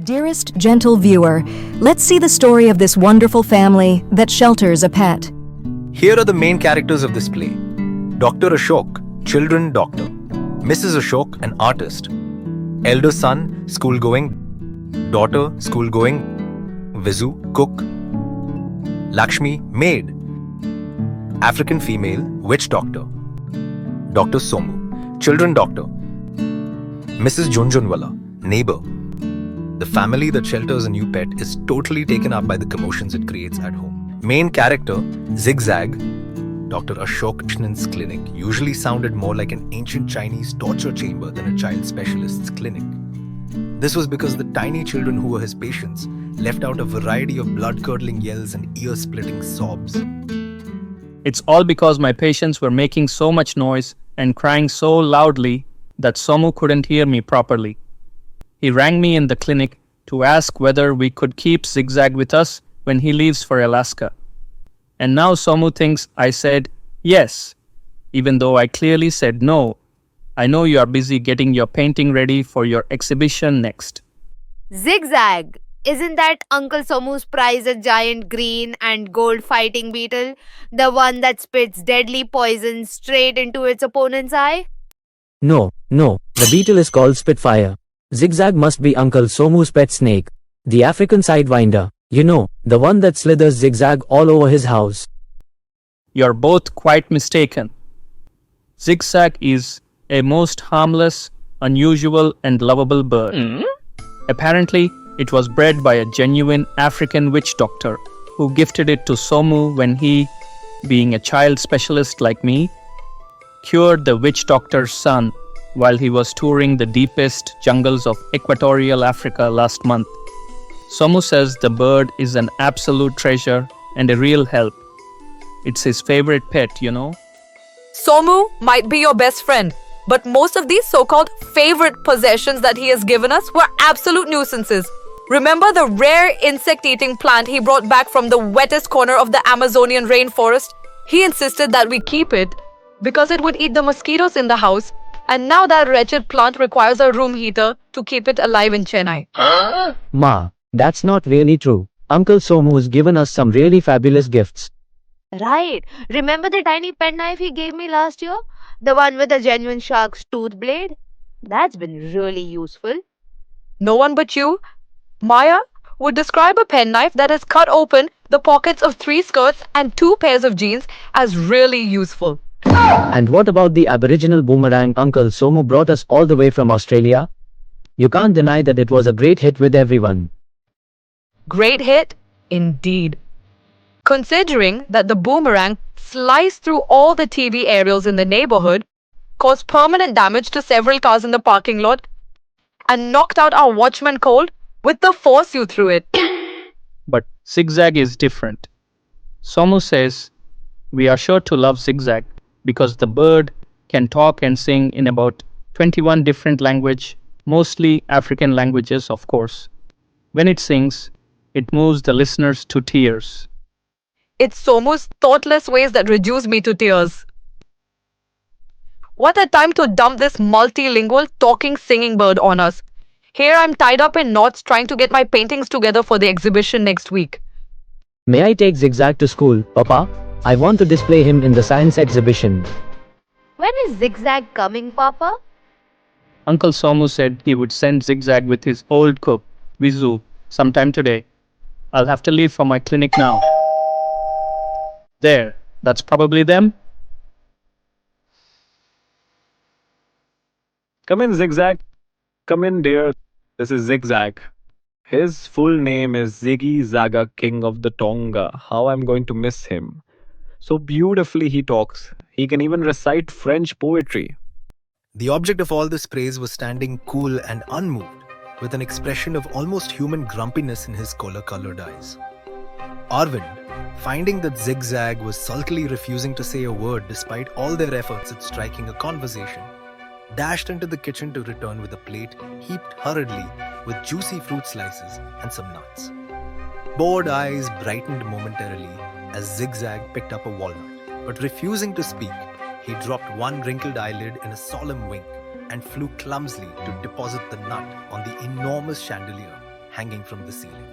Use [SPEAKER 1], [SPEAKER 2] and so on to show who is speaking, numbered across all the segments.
[SPEAKER 1] Dearest gentle viewer, let's see the story of this wonderful family that shelters a pet.
[SPEAKER 2] Here are the main characters of this play. Dr. Ashok, children doctor. Mrs. Ashok, an artist. Elder son, school-going. Daughter, school-going. Vizu, cook. Lakshmi, maid. African female, witch doctor. Dr. Somu, children doctor. Mrs. Junjunwala, neighbor. The family that shelters a new pet is totally taken up by the commotions it creates at home. Main character, ZigZag, Dr. Ashok Krishanan's clinic usually sounded more like an ancient Chinese torture chamber than a child specialist's clinic. This was because the tiny children who were his patients left out a variety of blood-curdling yells and ear-splitting sobs.
[SPEAKER 3] It's all because my patients were making so much noise and crying so loudly that Somu couldn't hear me properly. He rang me in the clinic to ask whether we could keep ZigZag with us when he leaves for Alaska. And now Somu thinks I said yes, even though I clearly said no. I know you are busy getting your painting ready for your exhibition next.
[SPEAKER 4] ZigZag! Isn't that Uncle Somu's prized giant green and gold fighting beetle? The one that spits deadly poison straight into its opponent's eye?
[SPEAKER 5] No, the beetle is called Spitfire. ZigZag must be Uncle Somu's pet snake, the African sidewinder, the one that slithers zigzag all over his house.
[SPEAKER 3] You're both quite mistaken. ZigZag is a most harmless, unusual and lovable bird. Apparently, it was bred by a genuine African witch doctor who gifted it to Somu when he, being a child specialist like me, cured the witch doctor's son while he was touring the deepest jungles of equatorial Africa last month. Somu says the bird is an absolute treasure and a real help. It's his favorite pet,
[SPEAKER 6] Somu might be your best friend, but most of these so-called favorite possessions that he has given us were absolute nuisances. Remember the rare insect-eating plant he brought back from the wettest corner of the Amazonian rainforest? He insisted that we keep it because it would eat the mosquitoes in the house, and now that wretched plant requires a room heater to keep it alive in Chennai.
[SPEAKER 5] Ma, that's not really true. Uncle Somu has given us some really fabulous gifts.
[SPEAKER 4] Right. Remember the tiny penknife he gave me last year? The one with a genuine shark's tooth blade? That's been really useful.
[SPEAKER 6] No one but you, Maya, would describe a penknife that has cut open the pockets of 3 skirts and 2 pairs of jeans as really useful.
[SPEAKER 5] And what about the aboriginal boomerang Uncle Somu brought us all the way from Australia? You can't deny that it was a great hit with everyone.
[SPEAKER 6] Great hit? Indeed. Considering that the boomerang sliced through all the TV aerials in the neighborhood, caused permanent damage to several cars in the parking lot, and knocked out our watchman cold with the force you threw it.
[SPEAKER 3] But ZigZag is different. Somu says we are sure to love ZigZag because the bird can talk and sing in about 21 different languages, mostly African languages, of course. When it sings, it moves the listeners to tears.
[SPEAKER 6] It's Somu's thoughtless ways that reduce me to tears. What a time to dump this multilingual talking singing bird on us. Here I'm tied up in knots trying to get my paintings together for the exhibition next week.
[SPEAKER 5] May I take ZigZag to school, Papa? I want to display him in the science exhibition.
[SPEAKER 4] When is ZigZag coming, Papa?
[SPEAKER 3] Uncle Somu said he would send ZigZag with his old cook, Vizu, sometime today. I'll have to leave for my clinic now. There, that's probably them.
[SPEAKER 7] Come in, ZigZag. Come in, dear. This is ZigZag. His full name is Ziggy Zaga, King of the Tonga. How I'm going to miss him. So beautifully he talks. He can even recite French poetry.
[SPEAKER 2] The object of all this praise was standing cool and unmoved, with an expression of almost human grumpiness in his color-colored eyes. Arvind, finding that ZigZag was sulkily refusing to say a word despite all their efforts at striking a conversation, dashed into the kitchen to return with a plate heaped hurriedly with juicy fruit slices and some nuts. Bored eyes brightened momentarily as ZigZag picked up a walnut, but refusing to speak, he dropped one wrinkled eyelid in a solemn wink and flew clumsily to deposit the nut on the enormous chandelier, hanging from the ceiling.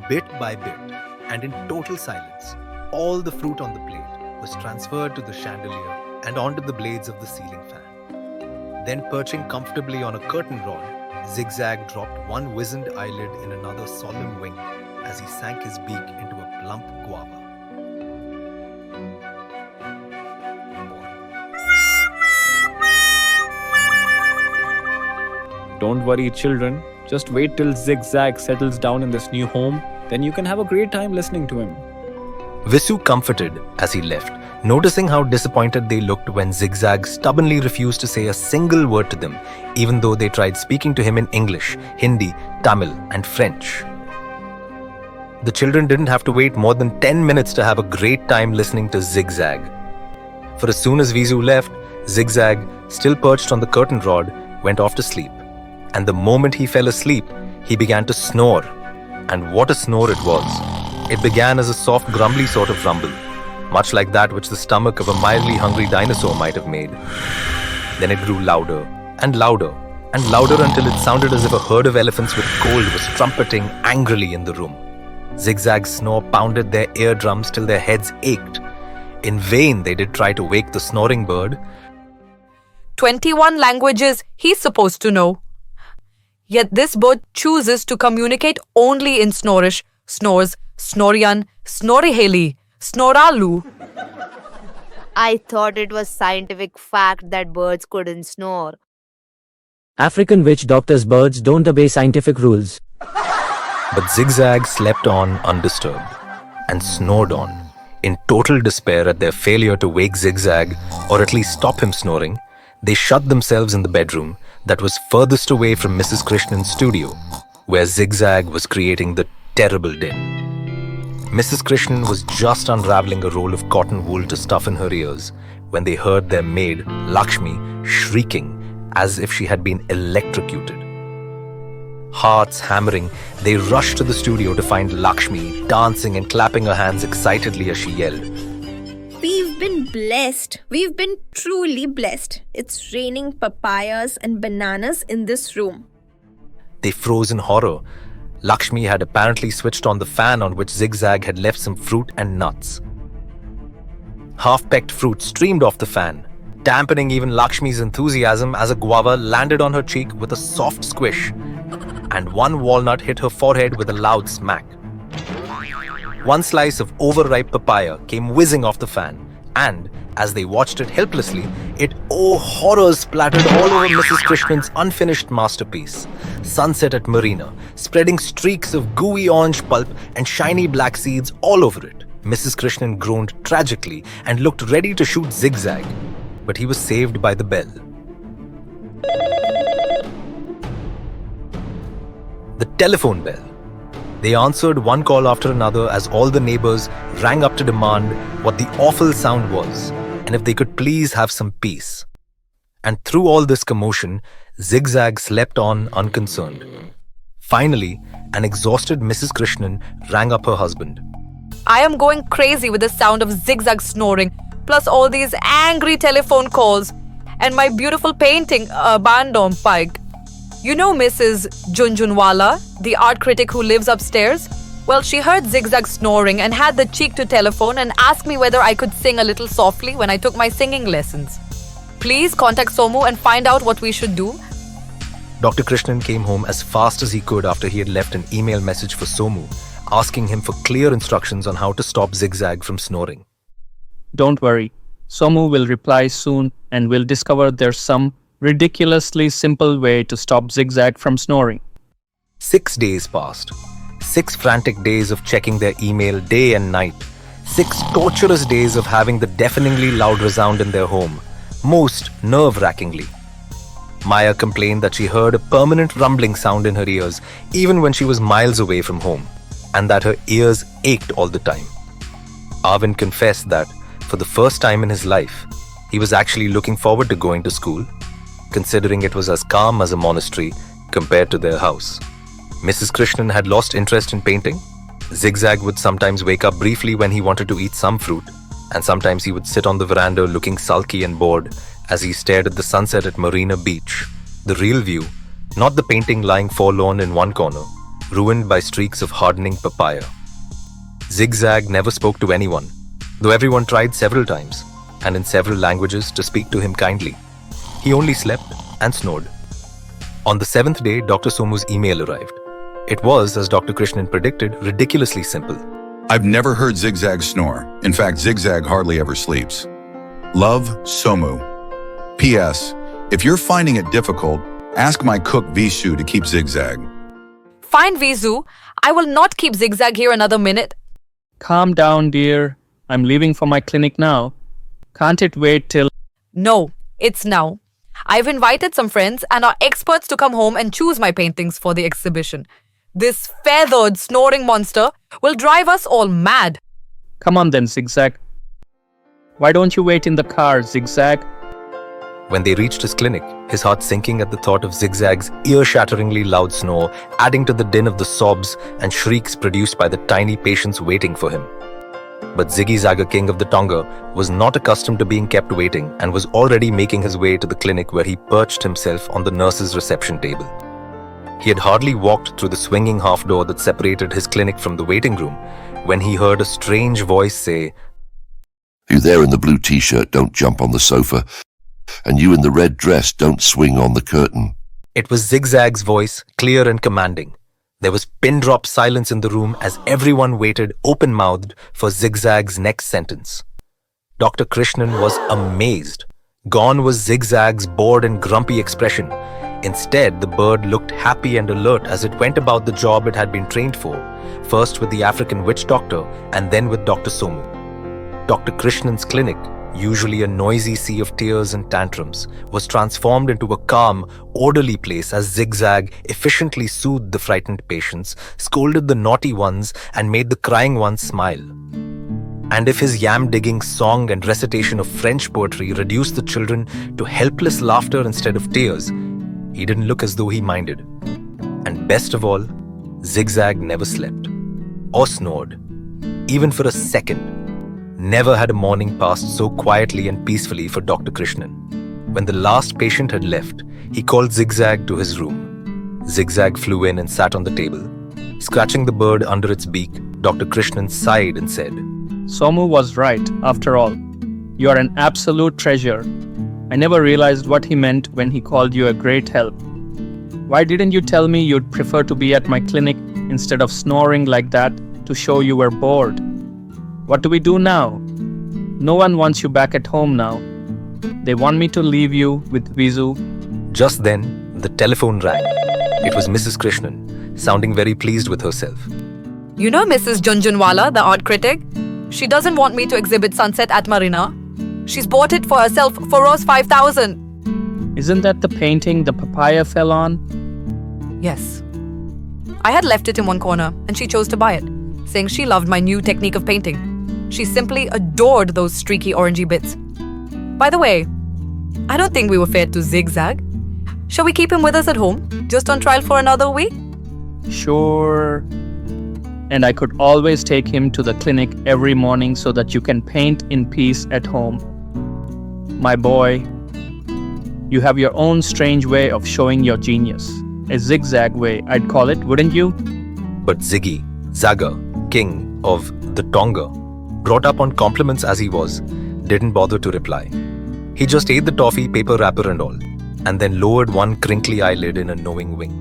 [SPEAKER 2] Bit by bit, and in total silence, all the fruit on the plate was transferred to the chandelier and onto the blades of the ceiling fan. Then, perching comfortably on a curtain rod, ZigZag dropped one wizened eyelid in another solemn wink as he sank his beak into a plump guava.
[SPEAKER 7] Don't worry, children. Just wait till ZigZag settles down in this new home. Then you can have a great time listening to him.
[SPEAKER 2] Visu comforted as he left, noticing how disappointed they looked when ZigZag stubbornly refused to say a single word to them, even though they tried speaking to him in English, Hindi, Tamil, and French. The children didn't have to wait more than 10 minutes to have a great time listening to ZigZag. For as soon as Visu left, ZigZag, still perched on the curtain rod, went off to sleep. And the moment he fell asleep, he began to snore. And what a snore it was. It began as a soft, grumbly sort of rumble, much like that which the stomach of a mildly hungry dinosaur might have made. Then it grew louder and louder and louder until it sounded as if a herd of elephants with cold was trumpeting angrily in the room. ZigZag's snore pounded their eardrums till their heads ached. In vain they did try to wake the snoring bird.
[SPEAKER 6] 21 languages he's supposed to know. Yet this bird chooses to communicate only in Snorish, Snores, Snorian, Snoriheli, Snoralu.
[SPEAKER 4] I thought it was scientific fact that birds couldn't snore.
[SPEAKER 5] African witch doctors birds don't obey scientific rules.
[SPEAKER 2] But ZigZag slept on undisturbed and snored on. In total despair at their failure to wake ZigZag, or at least stop him snoring, they shut themselves in the bedroom that was furthest away from Mrs. Krishanan's studio, where ZigZag was creating the terrible din. Mrs. Krishanan was just unraveling a roll of cotton wool to stuff in her ears when they heard their maid, Lakshmi, shrieking as if she had been electrocuted. Hearts hammering, they rushed to the studio to find Lakshmi dancing and clapping her hands excitedly as she yelled,
[SPEAKER 8] We've been blessed. We've been truly blessed. It's raining papayas and bananas in this room.
[SPEAKER 2] They froze in horror. Lakshmi had apparently switched on the fan on which ZigZag had left some fruit and nuts. Half-pecked fruit streamed off the fan, dampening even Lakshmi's enthusiasm as a guava landed on her cheek with a soft squish, and one walnut hit her forehead with a loud smack. One slice of overripe papaya came whizzing off the fan, and as they watched it helplessly, it, oh horrors, splattered all over Mrs. Krishanan's unfinished masterpiece, Sunset at Marina, spreading streaks of gooey orange pulp and shiny black seeds all over it. Mrs. Krishanan groaned tragically and looked ready to shoot ZigZag, but he was saved by the bell. The telephone bell. They answered one call after another as all the neighbors rang up to demand what the awful sound was and if they could please have some peace. And through all this commotion, ZigZag slept on unconcerned. Finally, an exhausted Mrs. Krishanan rang up her husband.
[SPEAKER 6] I am going crazy with the sound of ZigZag snoring, plus all these angry telephone calls, and my beautiful painting, Bandom Pike. You know Mrs. Junjunwala, the art critic who lives upstairs? Well, she heard ZigZag snoring and had the cheek to telephone and asked me whether I could sing a little softly when I took my singing lessons. Please contact Somu and find out what we should do.
[SPEAKER 2] Dr. Krishanan came home as fast as he could after he had left an email message for Somu, asking him for clear instructions on how to stop ZigZag from snoring.
[SPEAKER 3] Don't worry, Somu will reply soon and we'll discover there's some ridiculously simple way to stop ZigZag from snoring.
[SPEAKER 2] 6 days passed. 6 frantic days of checking their email day and night. 6 torturous days of having the deafeningly loud resound in their home, most nerve-wrackingly. Maya complained that she heard a permanent rumbling sound in her ears even when she was miles away from home, and that her ears ached all the time. Arvind confessed that, for the first time in his life, he was actually looking forward to going to school, considering it was as calm as a monastery compared to their house. Mrs. Krishanan had lost interest in painting. ZigZag would sometimes wake up briefly when he wanted to eat some fruit, and sometimes he would sit on the veranda looking sulky and bored as he stared at the sunset at Marina Beach. The real view, not the painting lying forlorn in one corner, ruined by streaks of hardening papaya. ZigZag never spoke to anyone, though everyone tried several times, and in several languages, to speak to him kindly. He only slept and snored. On the 7th day, Dr. Somu's email arrived. It was, as Dr. Krishanan predicted, ridiculously simple.
[SPEAKER 9] I've never heard ZigZag snore. In fact, ZigZag hardly ever sleeps. Love, Somu. P.S. If you're finding it difficult, ask my cook Visu to keep ZigZag.
[SPEAKER 6] Fine, Visu. I will not keep ZigZag here another minute.
[SPEAKER 3] Calm down, dear. I'm leaving for my clinic now. Can't it wait till...
[SPEAKER 6] No, it's now. I've invited some friends and our experts to come home and choose my paintings for the exhibition. This feathered, snoring monster will drive us all mad.
[SPEAKER 3] Come on then, ZigZag. Why don't you wait in the car, ZigZag?
[SPEAKER 2] When they reached his clinic, his heart sinking at the thought of ZigZag's ear-shatteringly loud snore, adding to the din of the sobs and shrieks produced by the tiny patients waiting for him. But Ziggy Zaga, king of the Tonga, was not accustomed to being kept waiting and was already making his way to the clinic, where he perched himself on the nurse's reception table. He had hardly walked through the swinging half door that separated his clinic from the waiting room when he heard a strange voice say,
[SPEAKER 10] "You there in the blue t-shirt, don't jump on the sofa. And you in the red dress, don't swing on the curtain."
[SPEAKER 2] It was ZigZag's voice, clear and commanding. There was pin-drop silence in the room as everyone waited open-mouthed for ZigZag's next sentence. Dr. Krishanan was amazed. Gone was ZigZag's bored and grumpy expression. Instead, the bird looked happy and alert as it went about the job it had been trained for, first with the African witch doctor and then with Dr. Somu. Dr. Krishanan's clinic, usually a noisy sea of tears and tantrums, was transformed into a calm, orderly place as ZigZag efficiently soothed the frightened patients, scolded the naughty ones, and made the crying ones smile. And if his yam-digging song and recitation of French poetry reduced the children to helpless laughter instead of tears, he didn't look as though he minded. And best of all, ZigZag never slept or snored, even for a second. Never had a morning passed so quietly and peacefully for Dr. Krishanan. When the last patient had left, he called ZigZag to his room. ZigZag flew in and sat on the table. Scratching the bird under its beak, Dr. Krishanan sighed and said,
[SPEAKER 3] Somu was right, after all. You are an absolute treasure. I never realized what he meant when he called you a great help. Why didn't you tell me you'd prefer to be at my clinic instead of snoring like that to show you were bored? What do we do now? No one wants you back at home now. They want me to leave you with Visu.
[SPEAKER 2] Just then, the telephone rang. It was Mrs. Krishanan, sounding very pleased with herself.
[SPEAKER 6] You know Mrs. Junjunwala, the art critic? She doesn't want me to exhibit Sunset at Marina. She's bought it for herself for Rose 5,000.
[SPEAKER 3] Isn't that the painting the papaya fell on?
[SPEAKER 6] Yes. I had left it in one corner and she chose to buy it, saying she loved my new technique of painting. She simply adored those streaky orangey bits. By the way, I don't think we were fair to ZigZag. Shall we keep him with us at home, just on trial for another week?
[SPEAKER 3] Sure. And I could always take him to the clinic every morning so that you can paint in peace at home. My boy, you have your own strange way of showing your genius. A zigzag way, I'd call it, wouldn't you?
[SPEAKER 2] But Ziggy Zaga, king of the Tonga, brought up on compliments as he was, didn't bother to reply. He just ate the toffee, paper wrapper and all, and then lowered one crinkly eyelid in a knowing wink.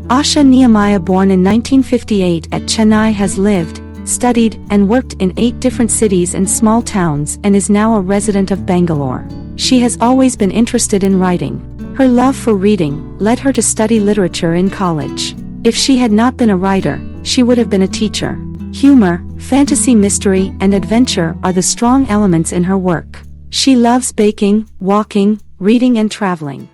[SPEAKER 11] Asha Nehemiah, born in 1958 at Chennai, has lived, studied, and worked in 8 different cities and small towns and is now a resident of Bangalore. She has always been interested in writing. Her love for reading led her to study literature in college. If she had not been a writer, she would have been a teacher. Humor, fantasy, mystery, and adventure are the strong elements in her work. She loves baking, walking, reading, and traveling.